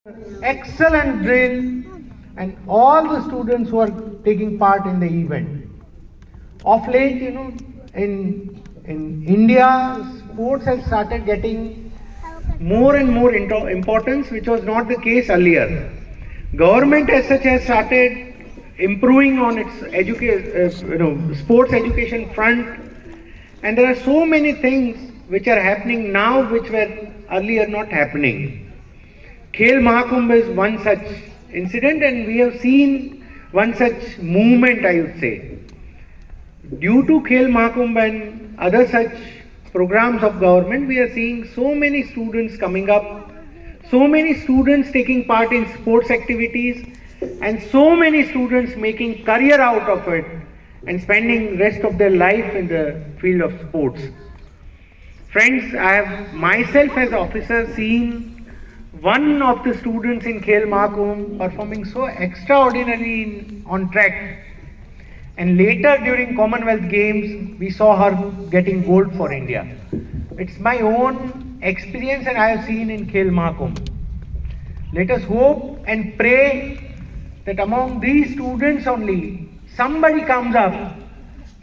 excellent drill and all the students who are taking part in the event. Of late, in India, sports has started getting more and more importance, which was not the case earlier. Government as such has started improving on its sports education front, and there are so many things which are happening now which were earlier not happening. Khel Mahakumbh is one such incident, and we have seen one such movement, I would say. Due to Khel Mahakumbh and other such programs of government, we are seeing so many students coming up, so many students taking part in sports activities, and so many students making career out of it and spending rest of their life in the field of sports. Friends, I have myself as officer seen one of the students in Khel Mahakumbh performing so extraordinarily on track, and later during Commonwealth Games we saw her getting gold for India. It's my own experience and I have seen in Khel Mahakumbh. Let us hope and pray that among these students only somebody comes up,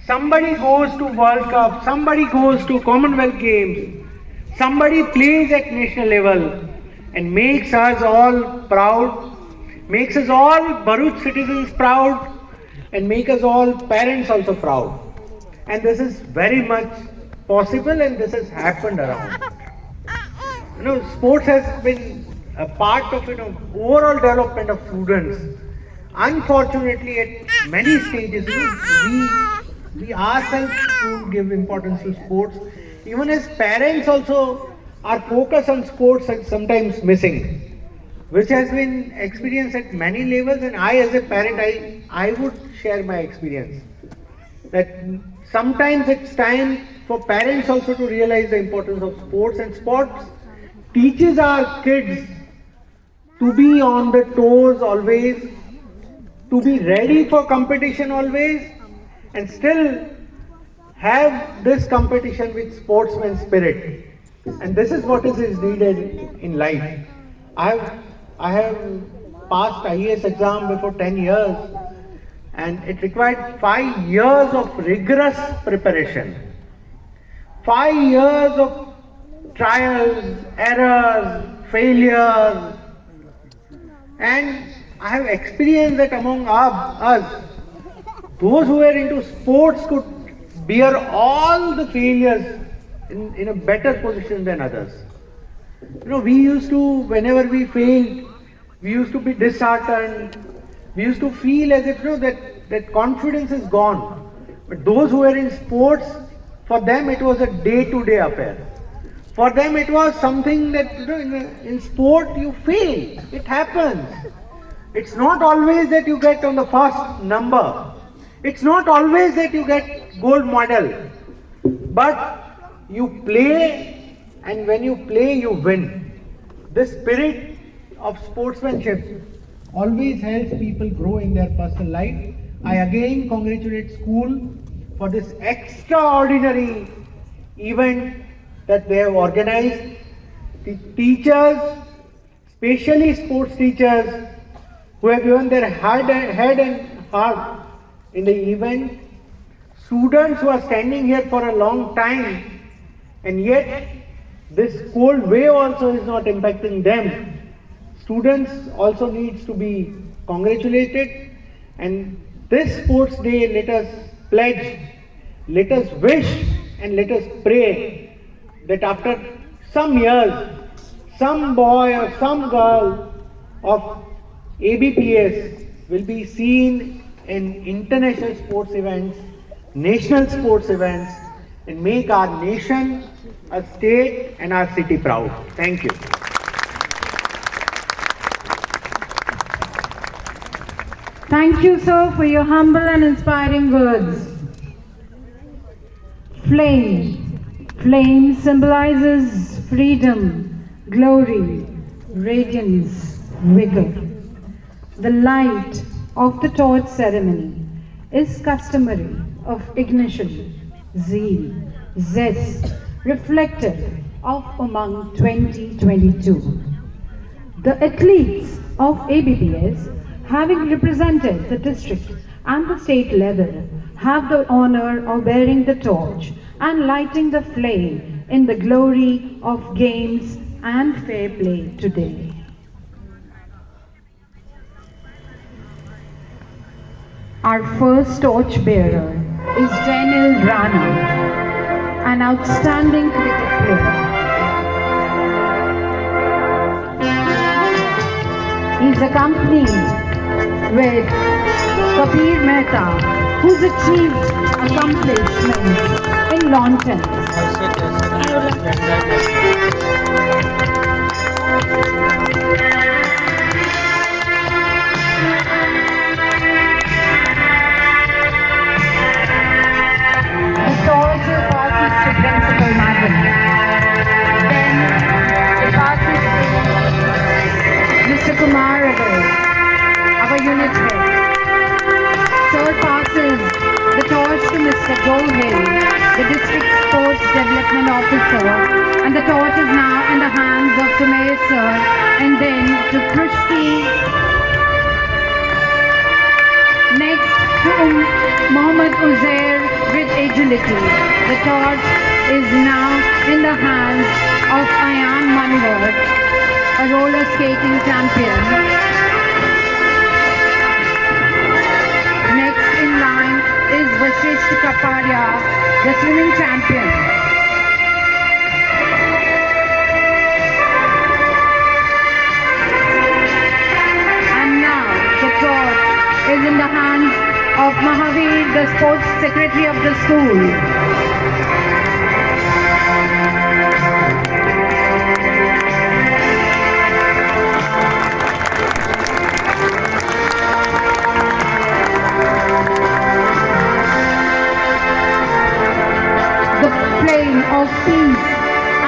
somebody goes to World Cup, somebody goes to Commonwealth Games, somebody plays at national level and makes us all proud, makes us all Bharuch citizens proud, and make us all parents also proud. And this is very much possible, and this has happened around. Sports has been a part of overall development of students. Unfortunately, at many stages, we ourselves don't give importance to sports. Even as parents also, our focus on sports is sometimes missing, which has been experienced at many levels, and I as a parent, I would share my experience that sometimes it's time for parents also to realize the importance of sports, and sports teaches our kids to be on the toes always, to be ready for competition always, and still have this competition with sportsman spirit. And this is what is needed in life. I have passed IAS exam before 10 years, and it required 5 years of rigorous preparation. 5 years of trials, errors, failures, and I have experienced that among us, those who were into sports could bear all the failures in a better position than others. We used to, whenever we failed, we used to be disheartened. We used to feel as if that confidence is gone. But those who were in sports, for them it was a day-to-day affair. For them it was something that in sport you fail. It happens. It's not always that you get on the first number. It's not always that you get gold medal. But you play, and when you play, you win. This spirit of sportsmanship always helps people grow in their personal life. I again congratulate school for this extraordinary event that they have organized. The teachers, especially sports teachers, who have given their head and heart in the event. Students who are standing here for a long time, and yet this cold wave also is not impacting them. Students also needs to be congratulated, and this sports day, let us pledge, let us wish, and let us pray that after some years, some boy or some girl of ABPS will be seen in international sports events, national sports events, and make our nation, our state, and our city proud. Thank you. Thank you, sir, for your humble and inspiring words. Flame. Flame symbolizes freedom, glory, radiance, vigor. The light of the torch ceremony is customary of ignition, zeal, zest, reflective of Umang 2022. The athletes of ABPS, having represented the district and the state level, have the honor of bearing the torch and lighting the flame in the glory of games and fair play today. Our first torch bearer is Jainil Rana, an outstanding cricket player. He is accompanied with Kabir Mehta, who's achieved accomplishments in lawn tennis. The torch passes to Principal Madam. Then it passes to Mr. Kumar Raval, our unit head. Sir passes the torch to Mr. Gohil, the District Sports Development Officer, and the torch is now in the hands of Sumay Sir, and then to Krishti. Next to Mohammad Uzair with agility. The torch is now in the hands of Ayan Manwar, a roller skating champion. Next in line is Vashisht Kapadia, the swimming champion. And now the torch is in the hands of Mahavir, the sports secretary of the school. The flame of peace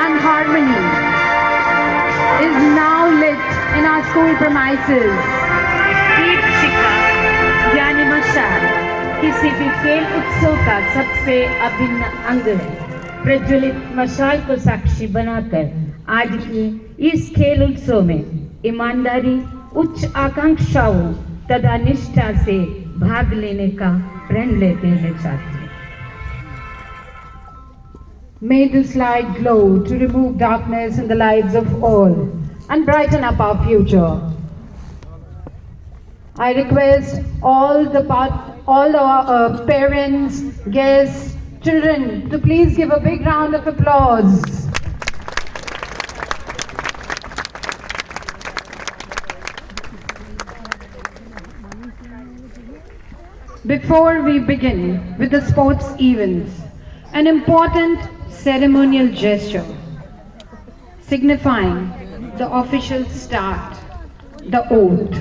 and harmony is now lit in our school premises. दीप शिखा यानी मशाल किसी भी खेल उत्सव का सबसे अभिन्न अंग है। प्रज्वलित मशाल को साक्षी बनाकर आज की इस खेल उत्सव में ईमानदारी, उच्च आकांक्षाओं तथा निष्ठा से भाग लेने का प्रण लेते हैं छात्र। May this light glow to remove darkness in the lives of all and brighten up our future. I request all the parents, guests, children to please give a big round of applause. Before we begin with the sports events, an important ceremonial gesture signifying the official start, the oath.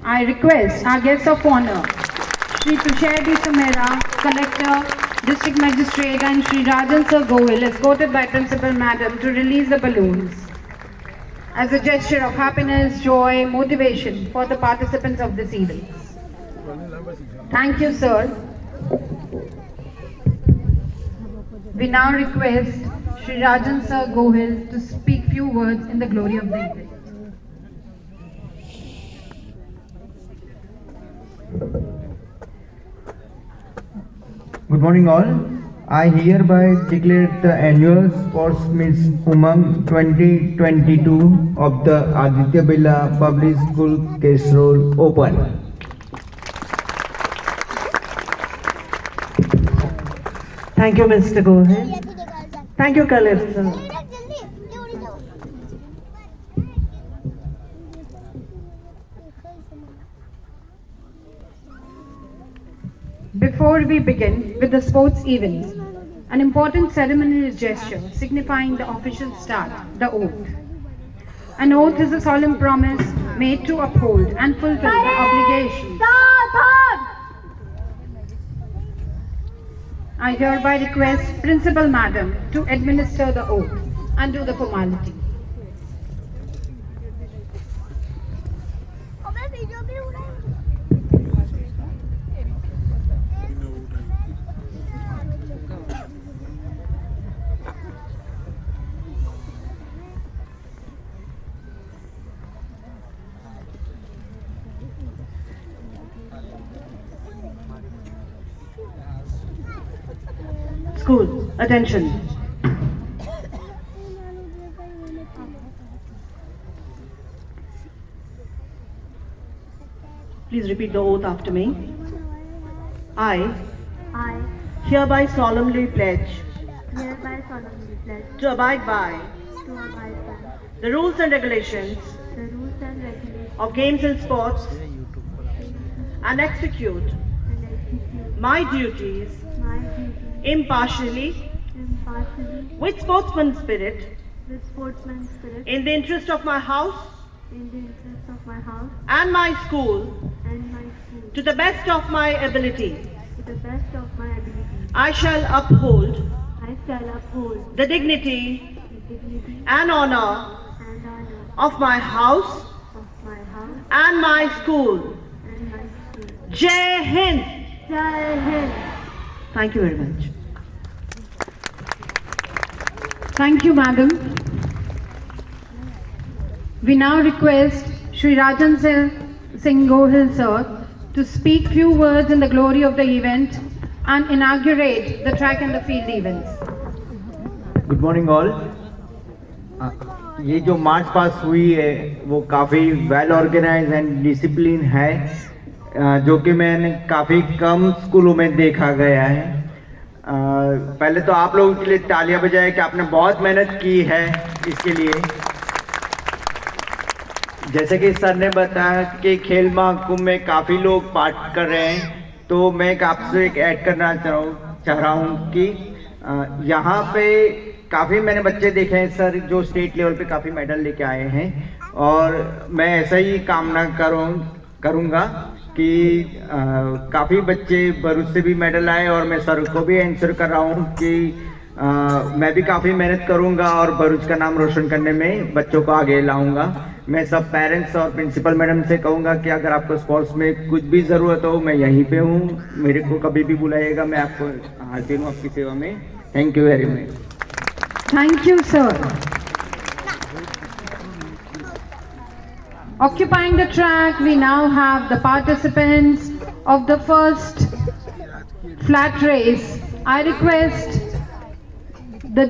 I request our guests of honor, Shri Tushar Samera, Collector, District Magistrate, and Shri Rajan Sir Goel, escorted by Principal Madam, to release the balloons as a gesture of happiness, joy, motivation for the participants of this event. Thank you, sir. We now request Shri Rajan Sir Goel to speak few words in the glory of the event. Good morning all. I hereby declare the annual Sports Meets Umang 2022 of the Aditya Birla Public School Kesrol open. Thank you, Mr. Gohil. Thank you, Collector. Before we begin with the sports events, an important ceremonial gesture signifying the official start, the oath. An oath is a solemn promise made to uphold and fulfill the obligations I hereby request Principal Madam to administer the oath and do the formality. School, attention. Please repeat the oath after me. I I hereby solemnly pledge hereby solemnly pledge to abide by to abide by the rules and regulations the rules and regulations of games and sports and execute and execute my duties my duties impartially impartially with sportsman spirit with sportsman spirit in the interest of my house in the interest of my house and my school and my school to the best of my ability. to the best of my ability. I shall uphold I shall uphold the dignity the dignity and honor and honor of my house of my house and my school. and my school. Jai Hind. Jai Hind. Thank you very much. Thank you, Madam. We now request Shri Rajan Singh Gohil sir to speak few words in the glory of the event and inaugurate the track and the field events. Good morning all. ये जो मार्च पास हुई है वो काफ़ी well organise and discipline है, जो कि मैंने काफ़ी कम स्कूलों में देखा गया है। पहले तो आप लोगों के लिए तालियां बजाएं कि आपने बहुत मेहनत की है इसके लिए। जैसे कि सर ने बताया कि खेल महाकुंभ में काफ़ी लोग पार्ट कर रहे हैं, तो मैं आपसे एक ऐड करना चाह रहा हूँ कि यहाँ पे काफ़ी मैंने बच्चे देखे हैं सर जो स्टेट लेवल पे काफ़ी मेडल लेके आए हैं, और मैं ऐसा ही कामना करूँगा कि काफ़ी बच्चे भरूच से भी मेडल आए, और मैं सर को भी आंसर कर रहा हूँ कि मैं भी काफ़ी मेहनत करूँगा और भरूच का नाम रोशन करने में बच्चों को आगे लाऊंगा। मैं सब पेरेंट्स और प्रिंसिपल मैडम से कहूँगा कि अगर आपको स्पोर्ट्स में कुछ भी ज़रूरत हो मैं यहीं पे हूँ, मेरे को कभी भी बुलाइएगा, मैं आपको हाजिर हूँ आपकी सेवा में। Thank you very much. Thank you, sir. Occupying the track, we now have the participants of the first flat race. I request the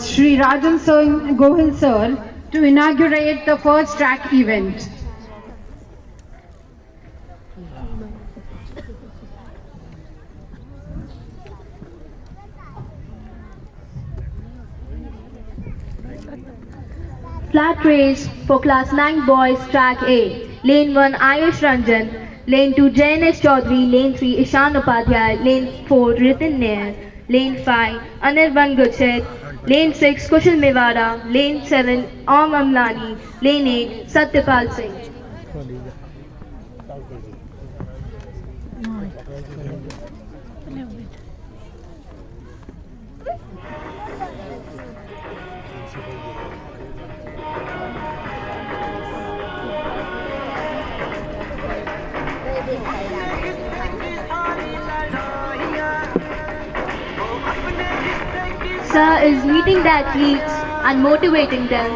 Shri Rajan Singh Gohil sir to inaugurate the first track event. Flat race for class 9 boys track A. Lane 1 Ayush Ranjan, lane 2 Jainesh Chaudhary, lane 3 Ishan Upadhyay, lane 4 Ritin Nair, lane 5 Anirban Guchet, lane 6 Kushal Mewara, lane 7 Om Amlani, lane 8 Satyapal Singh. Sir is meeting the athletes and motivating them.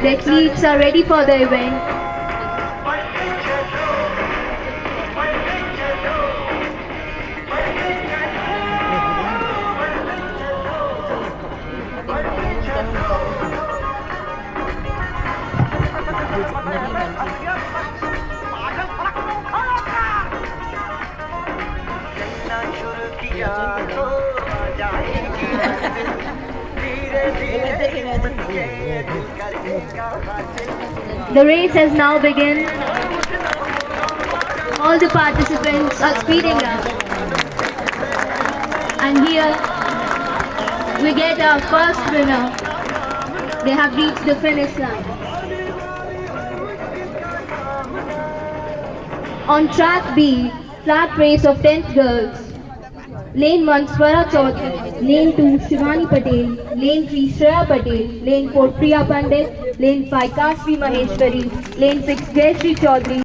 The athletes are ready for the event. The race has now begun. All the participants are speeding up. And here we get our first winner. They have reached the finish line. On track B, flat race of 10th girls. Lane 1 Swara Chaudhary, Lane 2 Shivani Patel, Lane 3 Shreya Patel, Lane 4 Priya Pandit, Lane 5 Kashvi Maheshwari, Lane 6 Jayashree Chaudhary,